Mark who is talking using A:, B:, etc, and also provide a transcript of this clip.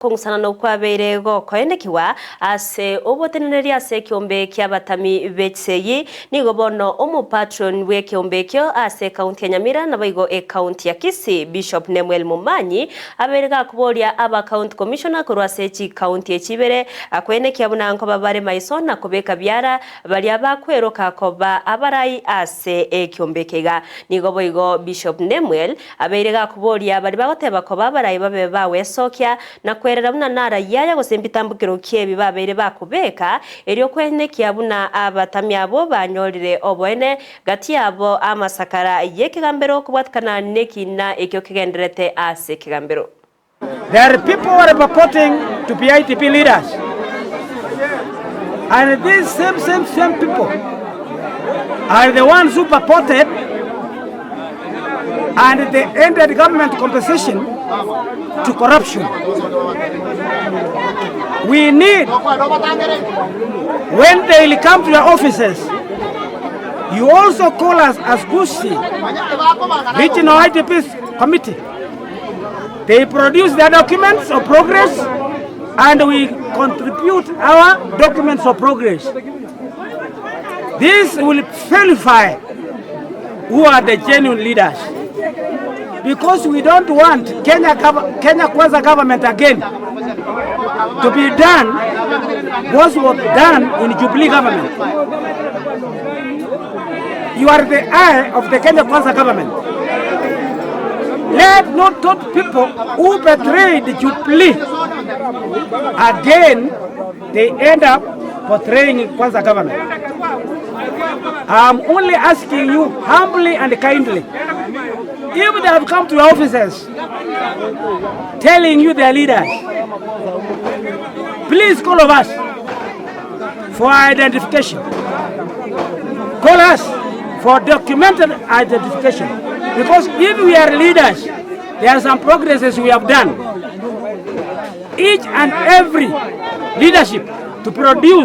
A: Kungusana kwabeire gokoenekiwa ase obotenereria ase kiombe kia batami becheyi nigo bono omu patron we kiombe kyo ase county ya Nyamira na baigo county ya Kisii Bishop Nemwel Mumanyi aberega kuboria aba county commissioner kurwa sechi county echibere akwenekia buna nko babare maiso na kubeka byara bali abakweroka koba abarai ase kiombe kega nigo boigo Bishop Nemwel aberega kuboria bali bagoteba koba abarai babe bawe sokya na kwerera buna nara yaya gosembitambukiro kiebi babere bakubeka eryo kwenekia buna abatami abo banyorire oboene gati abo amasakara yekigambero kubwatkana nekina ekyo kigenderete ase kigambero.
B: There are people who are purporting to be IDP leaders, and these same people are the ones who purported and they ended government compensation to corruption. We need, when they will come to your offices, you also call us as Gusii, Regional IDP Committee. They produce their documents of progress and we contribute our documents of progress. This will verify who are the genuine leaders, because we don't want Kenya Kwanza government again to be done what was done in Jubilee government. You are the eye of the Kenya Kwanza government. Let not those people who betrayed Jubilee again, they end up portraying Kwanza government. I'm only asking you humbly and kindly, if they have come to your offices telling you their leaders, please call of us for identification. Call us for documented identification. Because if we are leaders, there are some progresses we have done. Each and every leadership to produce